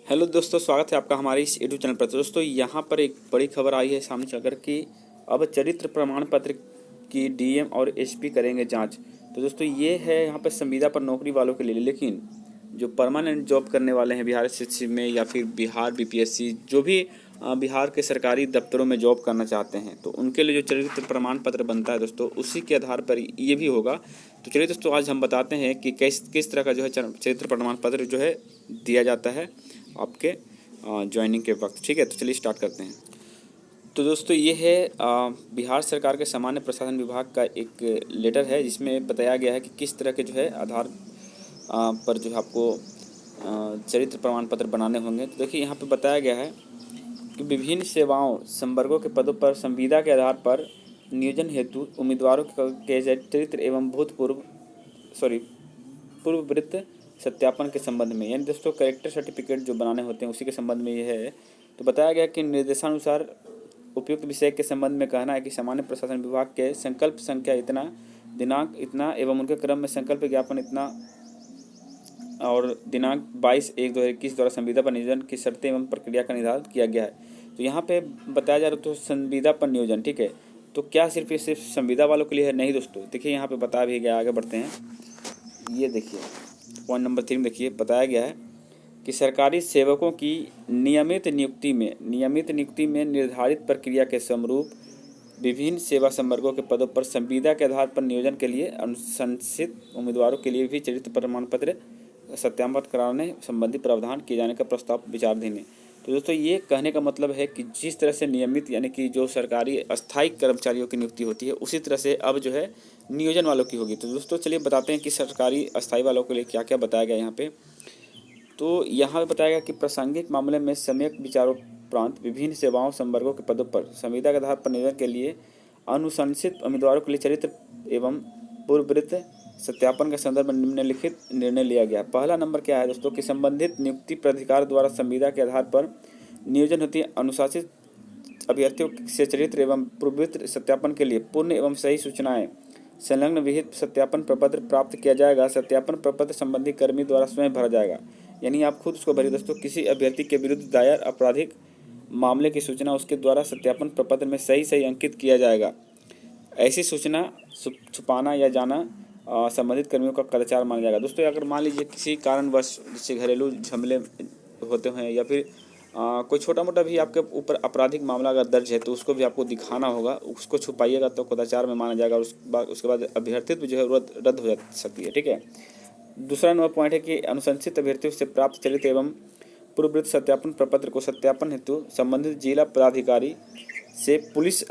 Hello दोस्तों, स्वागत है आपका हमारे इस यूट्यूब चैनल पर। तो दोस्तों, यहाँ पर एक बड़ी खबर आई है सामने चलकर कि अब चरित्र प्रमाण पत्र की डीएम और एसपी करेंगे जांच। तो दोस्तों, ये है यहाँ पर संविदा पर नौकरी वालों के लिए, लेकिन जो परमानेंट जॉब करने वाले हैं बिहार एसएससी में या फिर बिहार बीपीएससी, जो भी बिहार के सरकारी दफ्तरों में जॉब करना चाहते हैं, तो उनके लिए जो चरित्र प्रमाण पत्र बनता है दोस्तों, उसी के आधार पर ये भी होगा। तो चलिए दोस्तों, आज हम बताते हैं कि किस तरह का जो है चरित्र प्रमाण पत्र जो है दिया जाता है आपके ज्वाइनिंग के वक्त। ठीक है, तो चलिए स्टार्ट करते हैं। तो दोस्तों, ये है बिहार सरकार के सामान्य प्रशासन विभाग का एक लेटर है, जिसमें बताया गया है कि किस तरह के जो है आधार पर जो है आपको चरित्र प्रमाण पत्र बनाने होंगे। तो देखिए, यहाँ पे बताया गया है कि विभिन्न सेवाओं संवर्गों के पदों पर संविदा के आधार पर नियोजन हेतु उम्मीदवारों के चरित्र एवं पूर्ववृत्त सत्यापन के संबंध में, यानी दोस्तों कैरेक्टर सर्टिफिकेट जो बनाने होते हैं उसी के संबंध में ये है। तो बताया गया कि निर्देशानुसार उपयुक्त विषय के संबंध में कहना है कि सामान्य प्रशासन विभाग के संकल्प संख्या इतना, दिनांक इतना एवं उनके क्रम में संकल्प ज्ञापन इतना और दिनांक 22/1/2021 द्वारा संविदा पर नियोजन की शर्तें एवं प्रक्रिया का निर्धारण किया गया है। तो यहाँ पे बताया जा रहा है तो संविदा पर नियोजन, ठीक है। तो क्या सिर्फ संविदा वालों के लिए है? नहीं दोस्तों, देखिए यहाँ पे बता भी गया। आगे बढ़ते हैं। ये देखिए पॉइंट नंबर 3 में देखिए बताया गया है कि सरकारी सेवकों की नियमित नियुक्ति में निर्धारित प्रक्रिया के समरूप विभिन्न सेवा संवर्गों के पदों पर संविदा के आधार पर नियोजन के लिए अनुशंसित उम्मीदवारों के लिए भी चरित्र प्रमाण पत्र सत्यापन कराने संबंधी प्रावधान किए जाने का प्रस्ताव विचाराधीन है। तो दोस्तों, ये कहने का मतलब है कि जिस तरह से नियमित यानी कि जो सरकारी अस्थायी कर्मचारियों की नियुक्ति होती है, उसी तरह से अब जो है नियोजन वालों की होगी। तो दोस्तों, चलिए बताते हैं कि सरकारी अस्थायी वालों के लिए क्या क्या बताया गया यहाँ पे। तो यहाँ पे बताया गया कि प्रासंगिक मामले में सम्यक विचारोपरांत विभिन्न सेवाओं संवर्गों के पदों पर संविदा के आधार पर नियोजन के लिए अनुशंसित उम्मीदवारों के लिए चरित्र एवं पूर्ववृत्त सत्यापन के संदर्भ में निम्नलिखित निर्णय लिया गया। पहला नंबर क्या है दोस्तों कि संबंधित नियुक्ति प्राधिकार द्वारा संविदा के आधार पर नियोजन होती है अनुशासित अभ्यर्थियों से चरित्र एवं पूर्ववृत्त सत्यापन के लिए पूर्ण एवं सही सूचनाएं संलग्न विहित सत्यापन प्रपत्र प्राप्त किया जाएगा। सत्यापन प्रपत्र संबंधी कर्मी द्वारा स्वयं भरा जाएगा, यानी आप खुद उसको भरिए दोस्तों। किसी अभ्यर्थी के विरुद्ध दायर आपराधिक मामले की सूचना उसके द्वारा सत्यापन प्रपत्र में सही अंकित किया जाएगा। ऐसी सूचना छुपाना या जाना संबंधित कर्मियों का कदाचार माना जाएगा। दोस्तों, अगर मान लीजिए किसी कारणवश जैसे घरेलू झमेले होते हैं या फिर कोई छोटा मोटा भी आपके ऊपर आपराधिक मामला अगर दर्ज है, तो उसको भी आपको दिखाना होगा। उसको छुपाइएगा तो कदाचार में माना जाएगा और उसके बाद अभ्यर्थित्व जो है रद्द हो सकती है। ठीक है। दूसरा नंबर पॉइंट है कि अनुशंसित अभ्यर्थियों से प्राप्त चरित्र एवं पूर्ववृत्त सत्यापन प्रपत्र को सत्यापन हेतु संबंधित जिला पदाधिकारी से पुलिस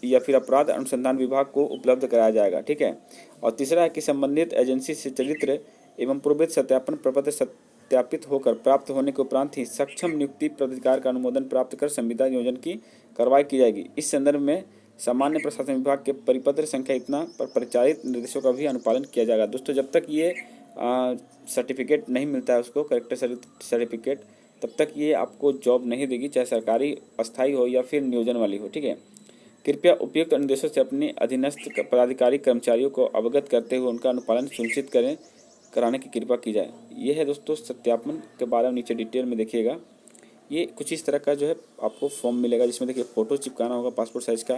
या फिर अपराध अनुसंधान विभाग को उपलब्ध कराया जाएगा। ठीक है। और तीसरा है कि संबंधित एजेंसी से चरित्र एवं पूर्ववृत्त सत्यापन प्रपत्र सत्यापित होकर प्राप्त होने के उपरांत ही सक्षम नियुक्ति प्राधिकार का अनुमोदन प्राप्त कर संविदा नियोजन की कार्रवाई की जाएगी। इस संदर्भ में सामान्य प्रशासन विभाग के परिपत्र संख्या इतना पर परिचालित निर्देशों का भी अनुपालन किया जाएगा। दोस्तों, जब तक ये सर्टिफिकेट नहीं मिलता है उसको, कैरेक्टर सर्टिफिकेट, तब तक ये आपको जॉब नहीं देगी, चाहे सरकारी अस्थायी हो या फिर नियोजन वाली हो। ठीक है। कृपया उपयुक्त निर्देशों से अपने अधीनस्थ पदाधिकारी कर्मचारियों को अवगत करते हुए उनका अनुपालन सुनिश्चित कराने की कृपा की जाए। ये है दोस्तों सत्यापन के बारे में, नीचे डिटेल में देखिएगा। ये कुछ इस तरह का जो है आपको फॉर्म मिलेगा, जिसमें देखिए फ़ोटो चिपकाना होगा पासपोर्ट साइज़ का।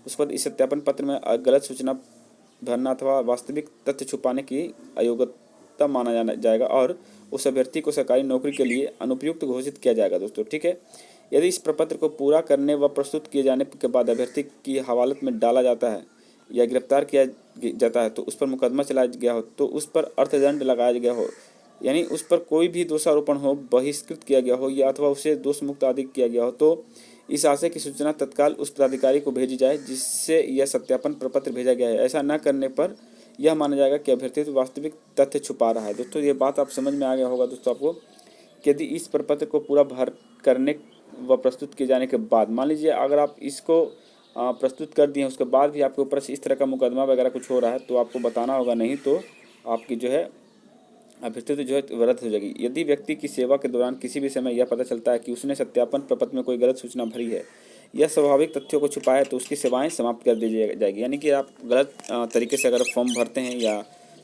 उसके बाद इस सत्यापन पत्र में गलत सूचना भरना अथवा वास्तविक तथ्य छुपाने की अयोग्यता माना जाएगा और उस अभ्यर्थी को सरकारी नौकरी के लिए अनुपयुक्त घोषित किया जाएगा दोस्तों। ठीक है। यदि इस प्रपत्र को पूरा करने व प्रस्तुत किए जाने के बाद अभ्यर्थी की हवालत में डाला जाता है या गिरफ्तार किया जाता है, तो उस पर मुकदमा चलाया गया हो, तो उस पर अर्थदंड लगाया गया हो, यानी उस पर कोई भी दोषारोपण हो, बहिष्कृत किया गया हो या अथवा उसे दोष मुक्त आदि किया गया हो, तो इस आशय की सूचना तत्काल उस पदाधिकारी को भेजी जाए जिससे यह सत्यापन प्रपत्र भेजा गया है। ऐसा न करने पर यह माना जाएगा कि अभ्यर्थी वास्तविक तथ्य छुपा रहा है। दोस्तों, ये बात आप समझ में आ गया होगा दोस्तों आपको, कि यदि इस प्रपत्र को पूरा भर करने व प्रस्तुत किए जाने के बाद, मान लीजिए अगर आप इसको प्रस्तुत कर दिए, उसके बाद भी आपके ऊपर से इस तरह का मुकदमा वगैरह कुछ हो रहा है, तो आपको बताना होगा, नहीं तो आपकी जो है अभ्यर्थित्व जो है रद्द हो जाएगी। यदि व्यक्ति की सेवा के दौरान किसी भी समय यह पता चलता है कि उसने सत्यापन प्रपत्र में कोई गलत सूचना भरी है या स्वाभाविक तथ्यों को छुपाया है, तो उसकी सेवाएं समाप्त कर दी जाएगी। यानी कि आप गलत तरीके से अगर फॉर्म भरते हैं या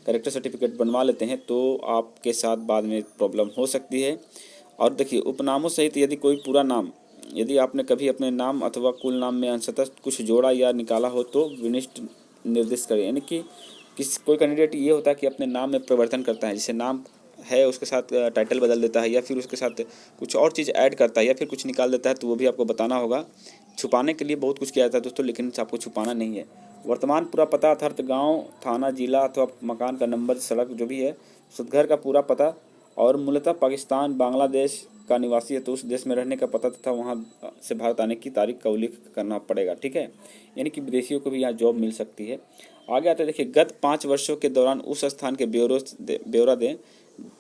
कैरेक्टर सर्टिफिकेट बनवा लेते हैं, तो आपके साथ बाद में प्रॉब्लम हो सकती है। और देखिए उपनामों सहित यदि कोई पूरा नाम, यदि आपने कभी अपने नाम अथवा कुल नाम में अंशतः कुछ जोड़ा या निकाला हो तो विनिष्ट निर्दिष्ट करें। यानी कि कोई कैंडिडेट ये होता है कि अपने नाम में परिवर्तन करता है, जैसे नाम है उसके साथ टाइटल बदल देता है या फिर उसके साथ कुछ और चीज़ ऐड करता है या फिर कुछ निकाल देता है, तो वो भी आपको बताना होगा। छुपाने के लिए बहुत कुछ किया जाता है दोस्तों, लेकिन आपको छुपाना नहीं है। वर्तमान पूरा पता अर्थात गांव, थाना, जिला अथवा मकान का नंबर, सड़क जो भी है, घर का पूरा पता, और मूलतः पाकिस्तान, बांग्लादेश का निवासी है तो उस देश में रहने का पता तथा वहाँ से भारत आने की तारीख का उल्लेख करना पड़ेगा। ठीक है, यानी कि विदेशियों को भी यहाँ जॉब मिल सकती है। आगे आते देखिए, गत 5 वर्षों के दौरान उस स्थान के ब्यौरा दें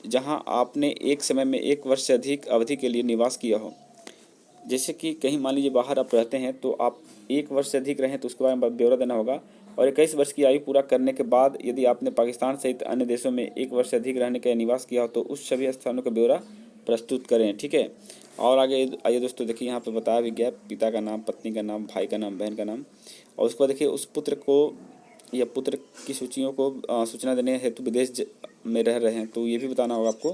जहाँ आपने एक समय में 1 वर्ष से अधिक अवधि के लिए निवास किया हो। जैसे कि कहीं मान लीजिए बाहर आप रहते हैं तो आप 1 वर्ष से अधिक रहें तो उसके बारे में ब्यौरा देना होगा। और 21 वर्ष की आयु पूरा करने के बाद यदि आपने पाकिस्तान सहित अन्य देशों में 1 वर्ष से अधिक रहने का निवास किया हो तो उस सभी स्थानों का ब्यौरा प्रस्तुत करें। ठीक है, और आगे आइए दोस्तों, देखिए यहाँ पे बताया भी गया पिता का नाम, पत्नी का नाम, भाई का नाम, बहन का नाम, और उसके बाद देखिए उस पुत्र को या पुत्र की सूचियों को सूचना देने हेतु विदेश में रह रहे हैं तो ये भी बताना होगा आपको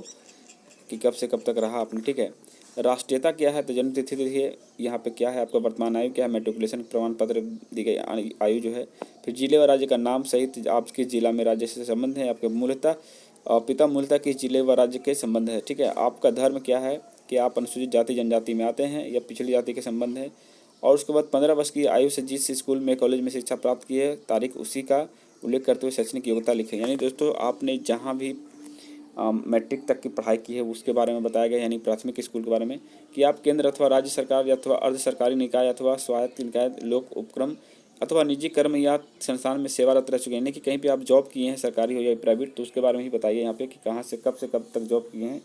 कि कब से कब तक रहा आपने। ठीक है, राष्ट्रीयता क्या है, तो जन्म तिथि देखिए यहाँ पे क्या है, आपका वर्तमान आयु क्या है, मेट्रिकुलेशन प्रमाण पत्र दी गई आयु जो है, फिर जिले व राज्य का नाम सहित आपके जिला में राज्य से संबंध है, आपके मूलतः पिता मूलतः किस जिले व राज्य के संबंध है। ठीक है, आपका धर्म क्या है कि आप अनुसूचित जाति जनजाति में आते हैं या पिछड़ी जाति के संबंध है, और उसके बाद 15 वर्ष की आयु से जिस स्कूल में कॉलेज में शिक्षा प्राप्त की है तारीख उसी का उल्लेख करते हुए शैक्षणिक योग्यता लिखें। यानी दोस्तों आपने जहाँ भी मैट्रिक तक की पढ़ाई की है उसके बारे में बताया गया, यानी प्राथमिक स्कूल के बारे में, कि आप केंद्र अथवा राज्य सरकार या अथवा अर्ध सरकारी निकाय अथवा स्वायत्त निकाय, लोक उपक्रम अथवा निजी कर्म या संस्थान में सेवारत रह चुके हैं, यानी कि कहीं पे आप जॉब किए हैं, सरकारी हो या प्राइवेट, तो उसके बारे में ही बताइए यहाँ पे कि कहाँ से कब तक जॉब किए हैं,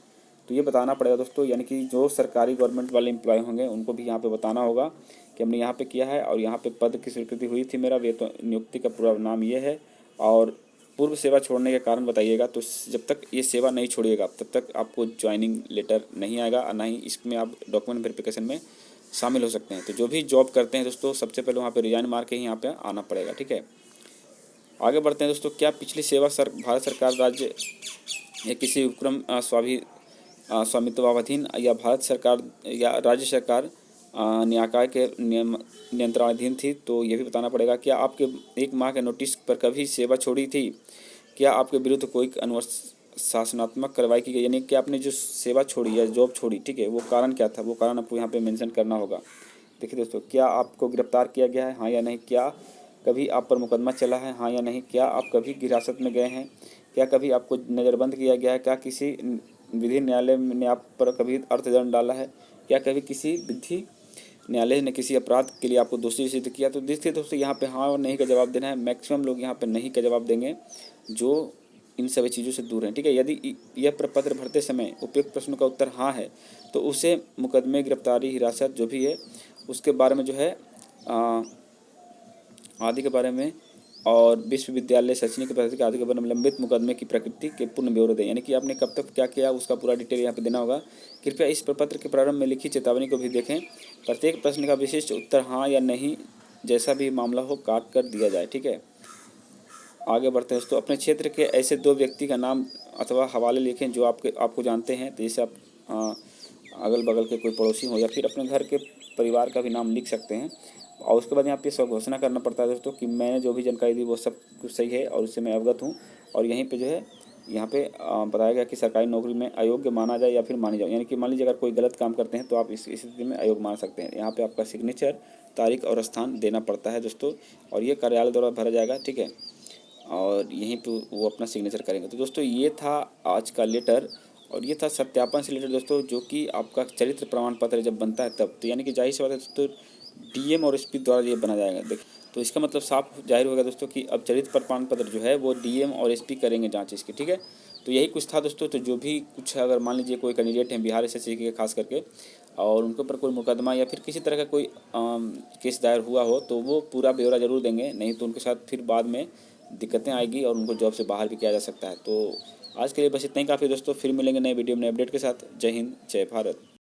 तो ये बताना पड़ेगा दोस्तों। यानी कि जो सरकारी गवर्नमेंट वाले एम्प्लॉय होंगे उनको भी यहाँ पे बताना होगा कि हमने यहाँ पे किया है और यहाँ पे पद की स्वीकृति हुई थी, मेरा वेतन नियुक्ति का पूरा नाम ये है, और पूर्व सेवा छोड़ने के कारण बताइएगा। तो जब तक ये सेवा नहीं छोड़िएगा तब तक आपको ज्वाइनिंग लेटर नहीं आएगा और ना ही इसमें आप डॉक्यूमेंट वेरिफिकेशन में शामिल हो सकते हैं। तो जो भी जॉब करते हैं दोस्तों सबसे पहले वहाँ पे रिजाइन मार के ही यहाँ पे आना पड़ेगा। ठीक है, आगे बढ़ते हैं दोस्तों। क्या पिछली सेवा भारत सरकार, राज्य या किसी उपक्रम स्वामित्वाधीन या भारत सरकार या राज्य सरकार न्यायिका के नियंत्रणाधीन थी, तो ये भी बताना पड़ेगा। क्या आपके 1 माह के नोटिस पर कभी सेवा छोड़ी थी, क्या आपके विरुद्ध कोई अनुशासनात्मक कार्रवाई की गई, यानी कि आपने जो सेवा छोड़ी या जॉब छोड़ी, ठीक है, वो कारण क्या था, वो कारण आपको यहाँ पे मेंशन करना होगा। देखिए दोस्तों, क्या आपको गिरफ्तार किया गया है, हाँ या नहीं, क्या कभी आप पर मुकदमा चला है, हाँ या नहीं, क्या आप कभी हिरासत में गए हैं, क्या कभी आपको नज़रबंद किया गया है, क्या किसी विधि न्यायालय ने आप पर कभी अर्थदंड डाला है, क्या कभी किसी विधि न्यायालय ने किसी अपराध के लिए आपको दोषी सिद्ध किया। तो देखिए दोस्तों यहाँ पे हाँ और नहीं का जवाब देना है। मैक्सिमम लोग यहाँ पे नहीं का जवाब देंगे जो इन सभी चीज़ों से दूर हैं। ठीक है, यदि यह प्रपत्र भरते समय उपयुक्त प्रश्नों का उत्तर हाँ है तो उसे मुकदमे, गिरफ्तारी, हिरासत जो भी है उसके बारे में जो है आदि के बारे में और विश्वविद्यालय, शैक्षणिक प्रगति आदि के बारे में लंबित मुकदमे की प्रकृति के पूर्ण ब्यौरे दें, यानी कि आपने कब तक क्या किया उसका पूरा डिटेल यहाँ पे देना होगा। कृपया इस प्रपत्र के प्रारंभ में लिखी चेतावनी को भी देखें। प्रत्येक प्रश्न का विशिष्ट उत्तर हाँ या नहीं जैसा भी मामला हो काट कर दिया जाए। ठीक है, आगे बढ़ते हैं दोस्तों। अपने क्षेत्र के ऐसे 2 व्यक्ति का नाम अथवा हवाले लिखें जो आपको जानते हैं, जैसे आप अगल बगल के कोई पड़ोसी हो या फिर अपने घर के परिवार का भी नाम लिख सकते हैं। और उसके बाद यहाँ पे सब घोषणा करना पड़ता है दोस्तों कि मैंने जो भी जानकारी दी वो सब कुछ सही है और उससे मैं अवगत हूँ। और यहीं पे जो है यहाँ पे बताया गया कि सरकारी नौकरी में अयोग्य माना जाए या फिर मानी जाए, यानी कि मान लीजिए अगर कोई गलत काम करते हैं तो आप इस स्थिति में अयोग्य मान सकते हैं। यहाँ पे आपका सिग्नेचर, तारीख और स्थान देना पड़ता है दोस्तों, और ये कार्यालय द्वारा भरा जाएगा। ठीक है, और यहीं पे वो अपना सिग्नेचर करेंगे। तो दोस्तों ये था आज का लेटर और ये था सत्यापन से रिलेटेड दोस्तों, जो कि आपका चरित्र प्रमाण पत्र जब बनता है तब, तो यानी कि जाहिर सी बात है दोस्तों डीएम और एसपी द्वारा ये बना जाएगा। देखिए तो इसका मतलब साफ जाहिर होगा दोस्तों कि अब चरित्र प्रमाण पत्र जो है वो डीएम और एसपी करेंगे जांच इसकी। ठीक है, तो यही कुछ था दोस्तों। तो जो भी कुछ अगर मान लीजिए कोई कैंडिडेट हैं बिहार एसएससी के खास करके और उनके ऊपर कोई मुकदमा या फिर किसी तरह का कोई केस दायर हुआ हो तो वो पूरा ब्यौरा जरूर देंगे, नहीं तो उनके साथ फिर बाद में दिक्कतें आएगी और उनको जॉब से बाहर भी किया जा सकता है। तो आज के लिए बस इतना ही काफ़ी दोस्तों, फिर मिलेंगे नए वीडियो में नए अपडेट के साथ। जय हिंद, जय भारत।